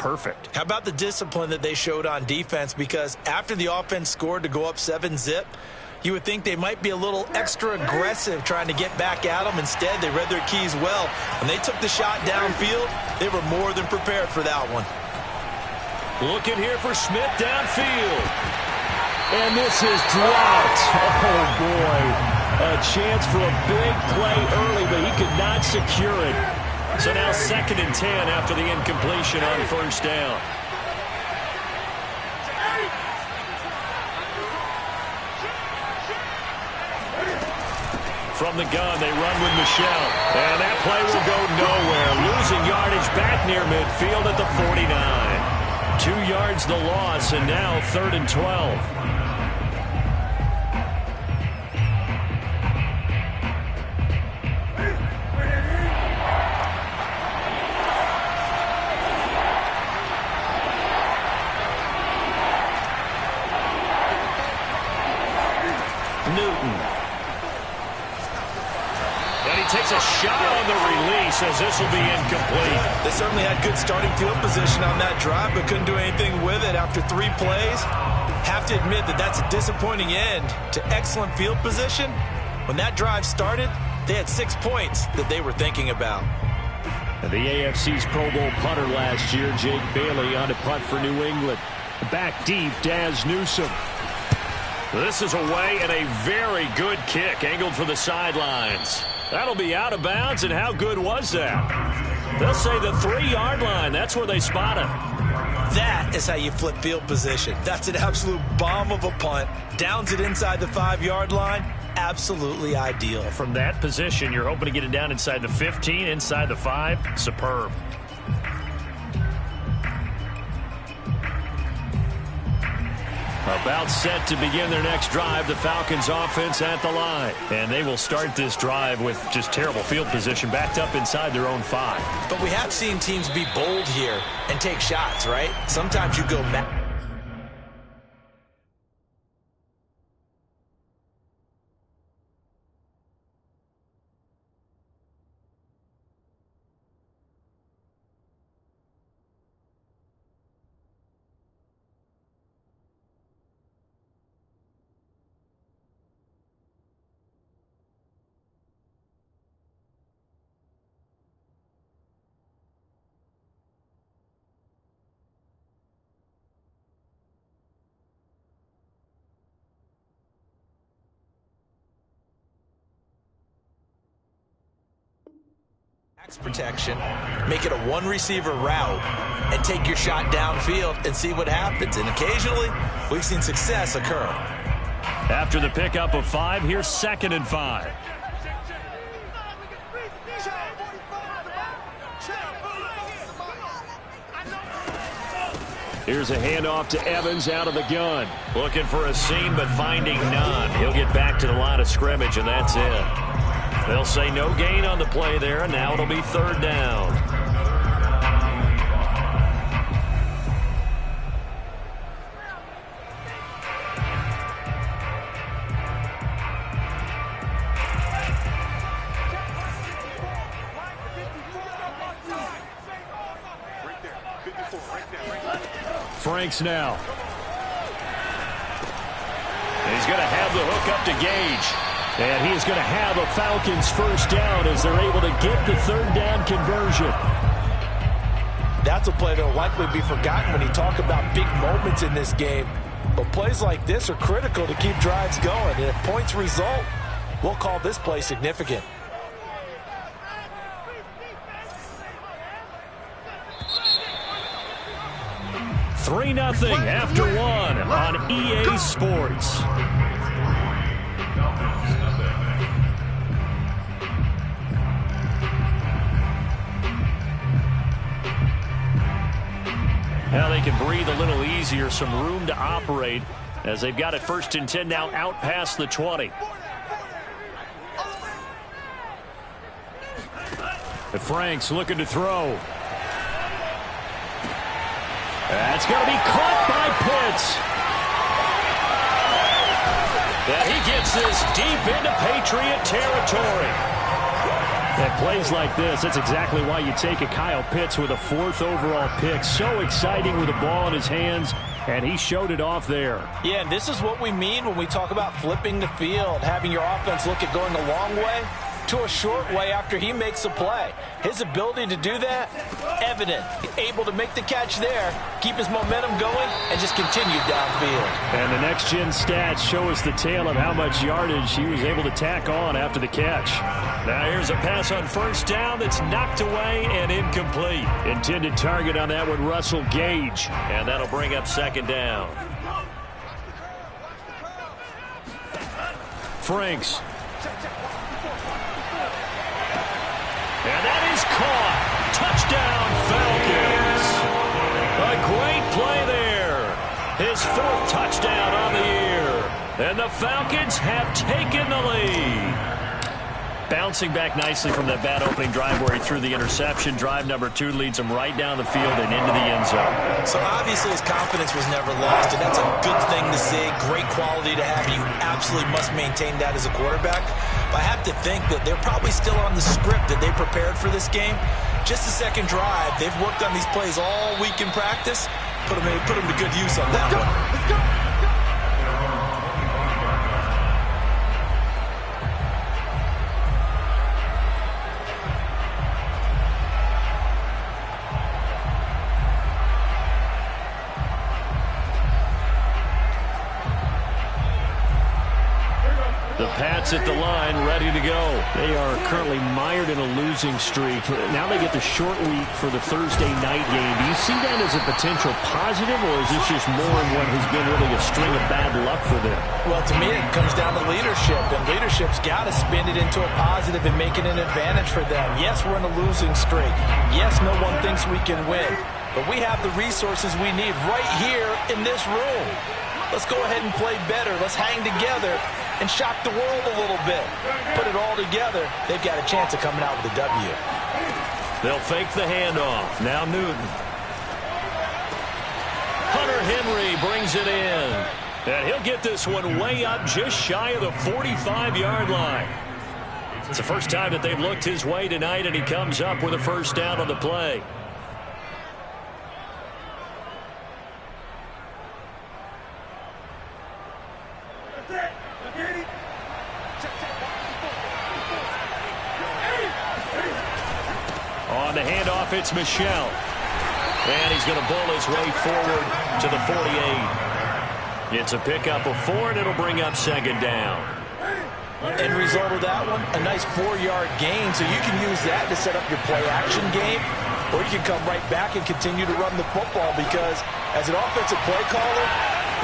perfect. How about the discipline that they showed on defense? Because after the offense scored to go up 7-zip, you would think they might be a little extra aggressive trying to get back at them. Instead, they read their keys well. When they took the shot downfield, they were more than prepared for that one. Looking here for Smith downfield. And this is dropped. Oh, boy. A chance for a big play early, but he could not secure it. So now 2nd and 10 after the incompletion on 1st down. From the gun, they run with Michel. And that play will go nowhere. Losing yardage back near midfield at the 49. 2 yards the loss, and now 3rd and 12. Takes a shot on the release as this will be incomplete. They certainly had good starting field position on that drive, but couldn't do anything with it after 3 plays. Have to admit that that's a disappointing end to excellent field position. When that drive started, they had 6 points that they were thinking about. The AFC's Pro Bowl punter last year, Jake Bailey, on a punt for New England. Back deep, Daz Newsome. This is away and a very good kick, angled for the sidelines. That'll be out of bounds, and how good was that? They'll say the 3-yard line. That's where they spot him. That is how you flip field position. That's an absolute bomb of a punt. Downs it inside the 5-yard line. Absolutely ideal. From that position, you're hoping to get it down inside the 15, inside the 5. Superb. About set to begin their next drive, the Falcons offense at the line. And they will start this drive with just terrible field position, backed up inside their own 5. But we have seen teams be bold here and take shots, right? Sometimes you go protection, make it a 1-receiver route, and take your shot downfield and see what happens. And occasionally, we've seen success occur. After the pickup of 5, here's 2nd and 5. Here's a handoff to Evans out of the gun. Looking for a seam, but finding none. He'll get back to the line of scrimmage, and that's it. They'll say no gain on the play there, and now it'll be 3rd down. Franks now. And he's going to have the hook up to Gage. And he is going to have a Falcons 1st down as they're able to get the 3rd down conversion. That's a play that will likely be forgotten when you talk about big moments in this game. But plays like this are critical to keep drives going. And if points result, we'll call this play significant. $3-0 after 1 on EA Sports. Now they can breathe a little easier, some room to operate as they've got it 1st and 10 now out past the 20. And Franks looking to throw. That's going to be caught by Pitts. And he gets this deep into Patriot territory. At plays like this, that's exactly why you take a Kyle Pitts with a 4th overall pick. So exciting with the ball in his hands, and he showed it off there. Yeah, and this is what we mean when we talk about flipping the field, having your offense look at going a long way to a short way after he makes a play. His ability to do that, evident. Able to make the catch there, keep his momentum going, and just continue downfield. And the next-gen stats show us the tale of how much yardage he was able to tack on after the catch. Now here's a pass on first down that's knocked away and incomplete. Intended target on that one, Russell Gage. And that'll bring up 2nd down. Franks. And that is caught. Touchdown, Falcons. A great play there. His 4th touchdown on the year. And the Falcons have taken the lead. Bouncing back nicely from that bad opening drive where he threw the interception. Drive number 2 leads him right down the field and into the end zone. So obviously his confidence was never lost, and that's a good thing to see. Great quality to have. You absolutely must maintain that as a quarterback. But I have to think that they're probably still on the script that they prepared for this game. Just the second drive. They've worked on these plays all week in practice. Put them to good use on that one. Let's go. The Pats at the line, ready to go. They are currently mired in a losing streak. Now they get the short week for the Thursday night game. Do you see that as a potential positive, or is this just more of what has been really a string of bad luck for them? Well, to me, it comes down to leadership, and leadership's got to spin it into a positive and make it an advantage for them. Yes, we're in a losing streak. Yes, no one thinks we can win, but we have the resources we need right here in this room. Let's go ahead and play better. Let's hang together and shock the world a little bit. Put it all together. They've got a chance of coming out with a W. They'll fake the handoff. Now Newton. Hunter Henry brings it in. And he'll get this one way up just shy of the 45-yard line. It's the first time that they've looked his way tonight, and he comes up with a first down on the play. On the handoff, it's Michel. And he's going to bull his way forward to the 48. It's a pickup of 4, and it'll bring up 2nd down. End result of that one, a nice 4-yard gain, so you can use that to set up your play-action game, or you can come right back and continue to run the football, because as an offensive play caller...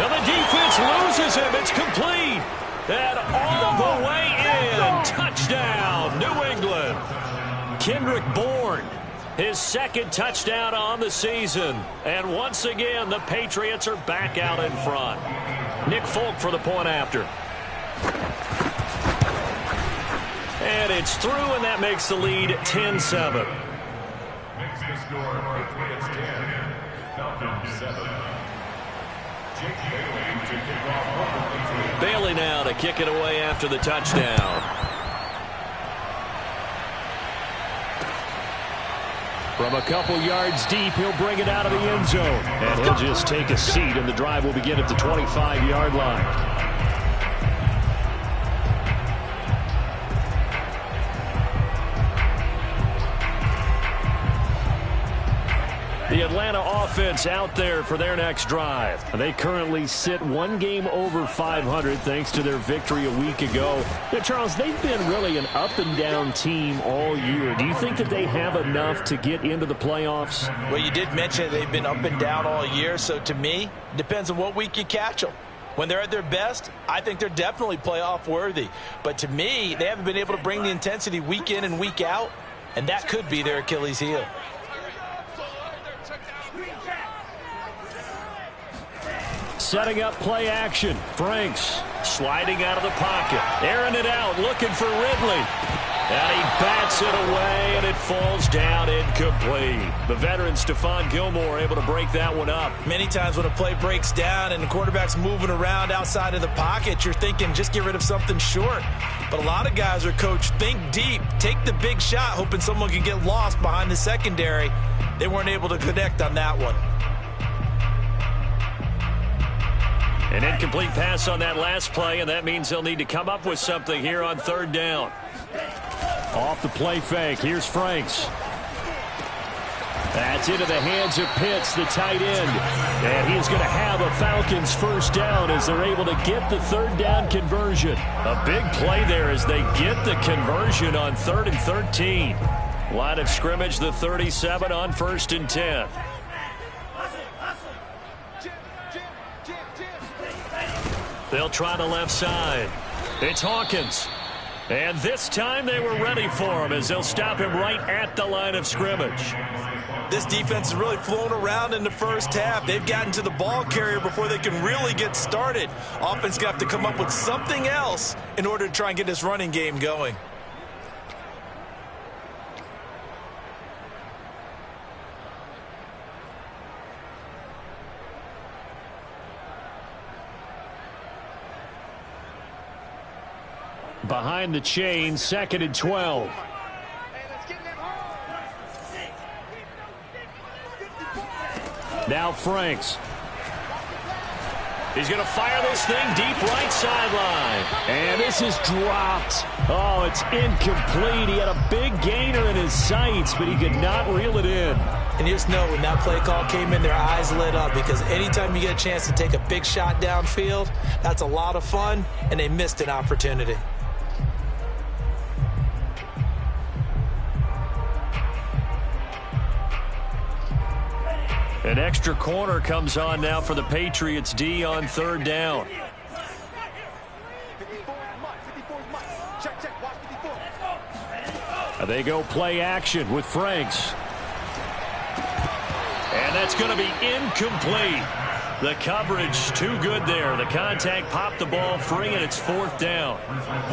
Now the defense loses him. It's complete. And all the way in. Touchdown, New England. Kendrick Bourne, his 2nd touchdown on the season. And once again, the Patriots are back out in front. Nick Folk for the point after. And it's through, and that makes the lead 10-7. Makes the score Patriots 10, Falcons 7. Jake Bailey to kick off. Bailey now to kick it away after the touchdown. From a couple yards deep, he'll bring it out of the end zone. And he'll just take a seat, and the drive will begin at the 25-yard line. The Atlanta offense out there for their next drive. They currently sit 1 game over 500 thanks to their victory a week ago. Now, Charles, they've been really an up-and-down team all year. Do you think that they have enough to get into the playoffs? Well, you did mention they've been up and down all year, so to me, it depends on what week you catch them. When they're at their best, I think they're definitely playoff worthy. But to me, they haven't been able to bring the intensity week in and week out, and that could be their Achilles heel. Setting up play action. Franks sliding out of the pocket. Airing it out, looking for Ridley. And he bats it away, and it falls down incomplete. The veteran Stephon Gilmore able to break that one up. Many times when a play breaks down and the quarterback's moving around outside of the pocket, you're thinking just get rid of something short. But a lot of guys are coached, think deep, take the big shot, hoping someone can get lost behind the secondary. They weren't able to connect on that one. An incomplete pass on that last play, and that means they'll need to come up with something here on third down. Off the play fake, here's Franks. That's into the hands of Pitts, the tight end. And he's going to have a Falcons first down as they're able to get the third down conversion. A big play there as they get the conversion on 3rd and 13. Line of scrimmage, the 37 on 1st and 10. They'll try the left side. It's Hawkins. And this time they were ready for him as they'll stop him right at the line of scrimmage. This defense has really flown around in the first half. They've gotten to the ball carrier before they can really get started. Offense going to have to come up with something else in order to try and get this running game going. Behind the chain, 2nd and 12. Now Franks. He's going to fire this thing deep right sideline. And this is dropped. Oh, it's incomplete. He had a big gainer in his sights, but he could not reel it in. And you just know when that play call came in, their eyes lit up, because anytime you get a chance to take a big shot downfield, that's a lot of fun, and they missed an opportunity. An extra corner comes on now for the Patriots D on 3rd down. They go play action with Franks. And that's going to be incomplete. The coverage too good there. The contact popped the ball free, and it's 4th down.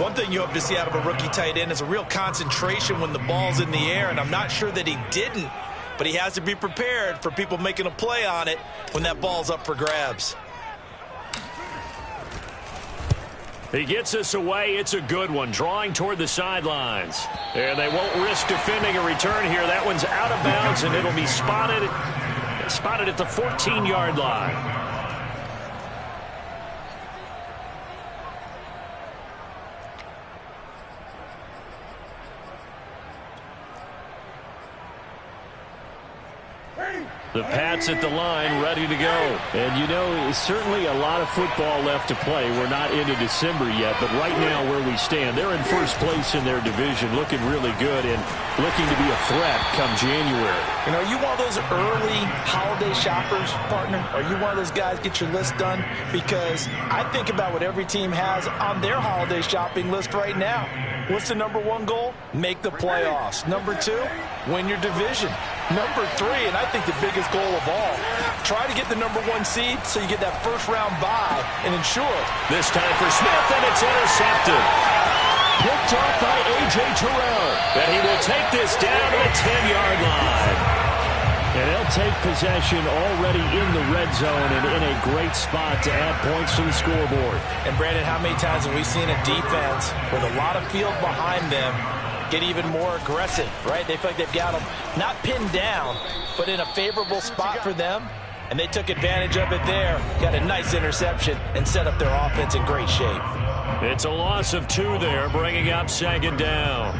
One thing you hope to see out of a rookie tight end is a real concentration when the ball's in the air, and I'm not sure that he didn't. But he has to be prepared for people making a play on it when that ball's up for grabs. He gets us away. It's a good one. Drawing toward the sidelines. And they won't risk defending a return here. That one's out of bounds, and it'll be spotted at the 14-yard line. The Pats at the line, ready to go. And, you know, certainly a lot of football left to play. We're not into December yet, but right now where we stand, they're in first place in their division, looking really good and looking to be a threat come January. You know, are you one of those early holiday shoppers, partner? Are you one of those guys get your list done? Because I think about what every team has on their holiday shopping list right now. What's the number one goal? Make the playoffs. Number 2, win your division. Number 3, and I think the biggest goal of all, try to get the number 1 seed so you get that first-round bye and ensure. This time for Smith, and it's intercepted. Picked off by A.J. Terrell. And he will take this down to the 10-yard line. And they'll take possession already in the red zone and in a great spot to add points to the scoreboard. And, Brandon, how many times have we seen a defense with a lot of field behind them get even more aggressive, right? They feel like they've got them not pinned down, but in a favorable spot for them, and they took advantage of it there, got a nice interception, and set up their offense in great shape. It's a loss of 2 there, bringing up 2nd down.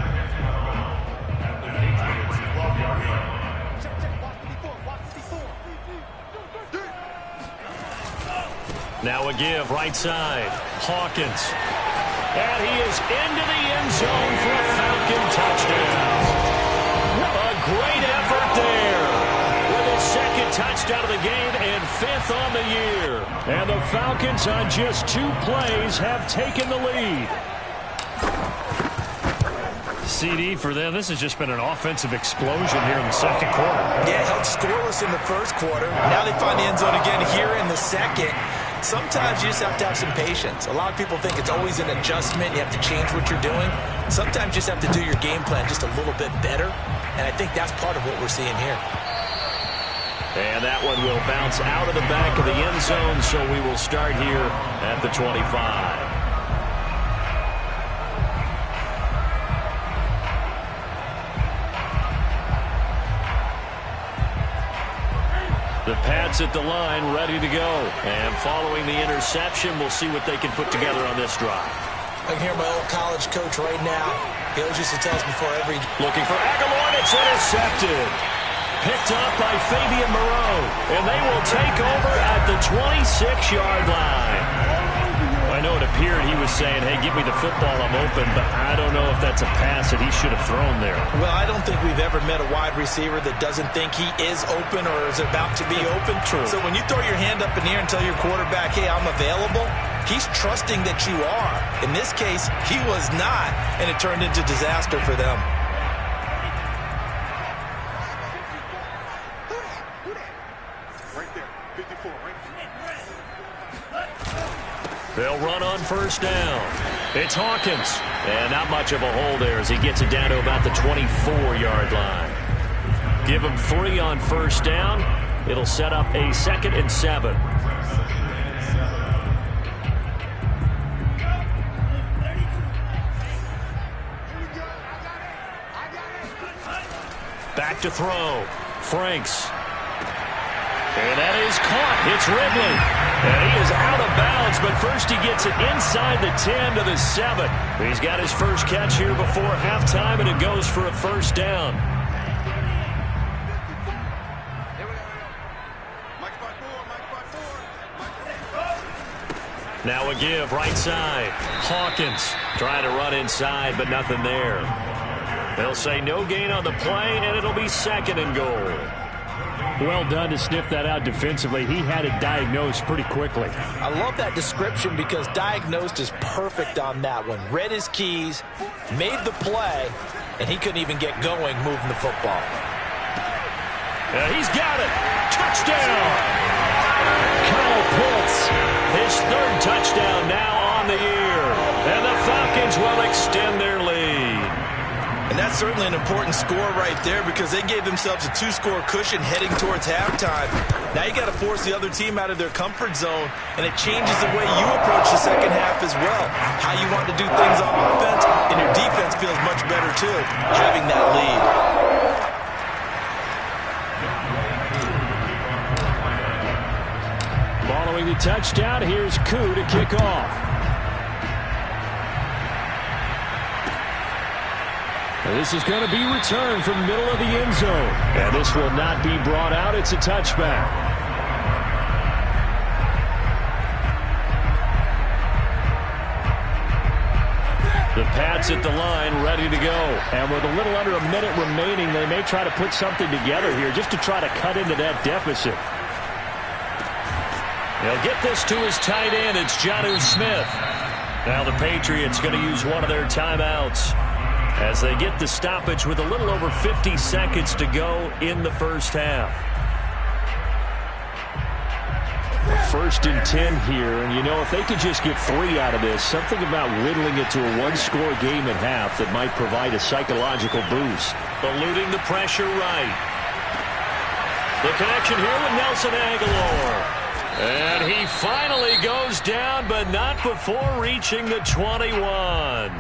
Now a give, right side, Hawkins. And he is into the end zone for a Falcon touchdown. A great effort there. With his 2nd touchdown of the game and 5th on the year. And the Falcons on just 2 plays have taken the lead. CD for them. This has just been an offensive explosion here in the 2nd quarter. Yeah, held scoreless in the 1st quarter. Now they find the end zone again here in the 2nd. Sometimes you just have to have some patience. A lot of people think it's always an adjustment. You have to change what you're doing. Sometimes you just have to do your game plan just a little bit better, and I think that's part of what we're seeing here. And that one will bounce out of the back of the end zone, so we will start here at the 25. The Pats at the line, ready to go. And following the interception, we'll see what they can put together on this drive. I can hear my old college coach right now. He always used to tell us before every... Looking for Aguilar, and it's intercepted. Picked up by Fabian Moreau. And they will take over at the 26-yard line. I know it appeared he was saying, hey, give me the football, I'm open, but I don't know if that's a pass that he should have thrown there. Well, I don't think we've ever met a wide receiver that doesn't think he is open or is about to be open. True. So when you throw your hand up in the air and tell your quarterback, hey, I'm available, he's trusting that you are. In this case, he was not, and it turned into disaster for them. They'll run on first down. It's Hawkins. And not much of a hole there as he gets it down to about the 24-yard line. Give him 3 on first down. It'll set up a 2nd and 7. Back to throw. Franks. And that is caught. It's Ridley. And he is out of bounds, but first he gets it inside the 10 to the 7. He's got his first catch here before halftime, and it goes for a first down. Now a give, right side. Hawkins trying to run inside, but nothing there. They'll say no gain on the play, and it'll be 2nd and goal. Well done to sniff that out defensively. He had it diagnosed pretty quickly. I love that description because diagnosed is perfect on that one. Read his keys, made the play, and he couldn't even get going moving the football. He's got it. Touchdown. Kyle Pitts, his 3rd touchdown now on the year. And the Falcons will extend their lead. And that's certainly an important score right there because they gave themselves a 2-score cushion heading towards halftime. Now you got to force the other team out of their comfort zone, and it changes the way you approach the second half as well. How you want to do things on offense, and your defense feels much better too, having that lead. Following the touchdown, here's Koo to kick off. This is going to be returned from the middle of the end zone. And this will not be brought out. It's a touchback. The Pats at the line, ready to go. And with a little under a minute remaining, they may try to put something together here just to try to cut into that deficit. They'll get this to his tight end. It's Jonnu Smith. Now the Patriots going to use one of their timeouts as they get the stoppage with a little over 50 seconds to go in the first half. 1st and 10 here, and you know, if they could just get 3 out of this, something about whittling it to a 1-score game at half that might provide a psychological boost. Eluding the pressure right. The connection here with Nelson Aguilar. And he finally goes down, but not before reaching the 21.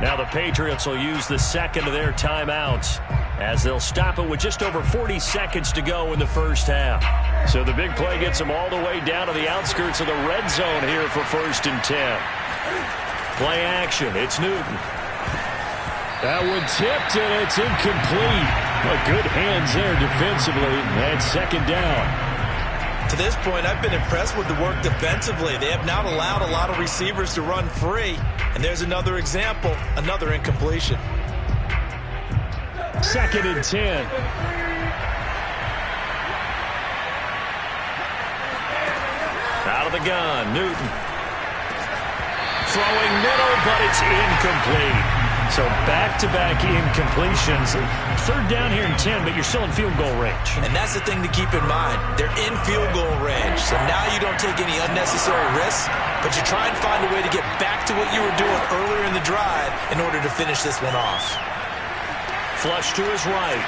Now the Patriots will use the 2nd of their timeouts as they'll stop it with just over 40 seconds to go in the first half. So the big play gets them all the way down to the outskirts of the red zone here for 1st and 10. Play action. It's Newton. That one tipped, and it's incomplete. But good hands there defensively, and 2nd down. To this point, I've been impressed with the work defensively. They have not allowed a lot of receivers to run free. And there's another example, another incompletion. 2nd and 10. Out of the gun, Newton. Throwing middle, but it's incomplete. So back-to-back incompletions. 3rd down here and 10, but you're still in field goal range. And that's the thing to keep in mind. They're in field goal range. So So now you don't take any unnecessary risks, but you try and find a way to get back to what you were doing earlier in the drive in order to finish this one off. Flush to his right.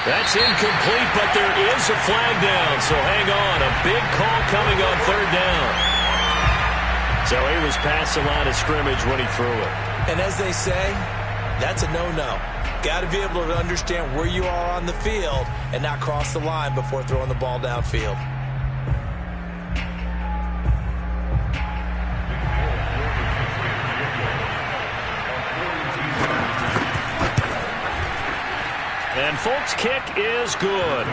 That's incomplete, but there is a flag down, so hang on. A big call coming on third down. So he was past the line of scrimmage when he threw it. And as they say, that's a no-no. Got to be able to understand where you are on the field and not cross the line before throwing the ball downfield. And Folk's kick is good.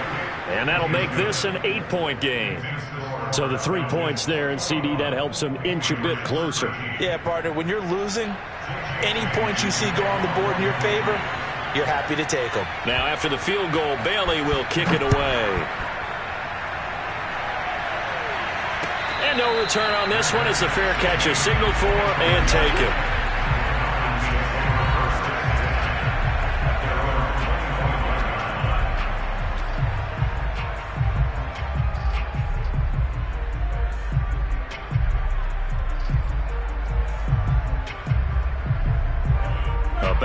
And that'll make this an 8-point game. So the 3 points there, and CD, that helps them inch a bit closer. Yeah, partner, when you're losing, any points you see go on the board in your favor, you're happy to take them. Now after the field goal, Bailey will kick it away. And no return on this one as the fair catch is signaled for and taken.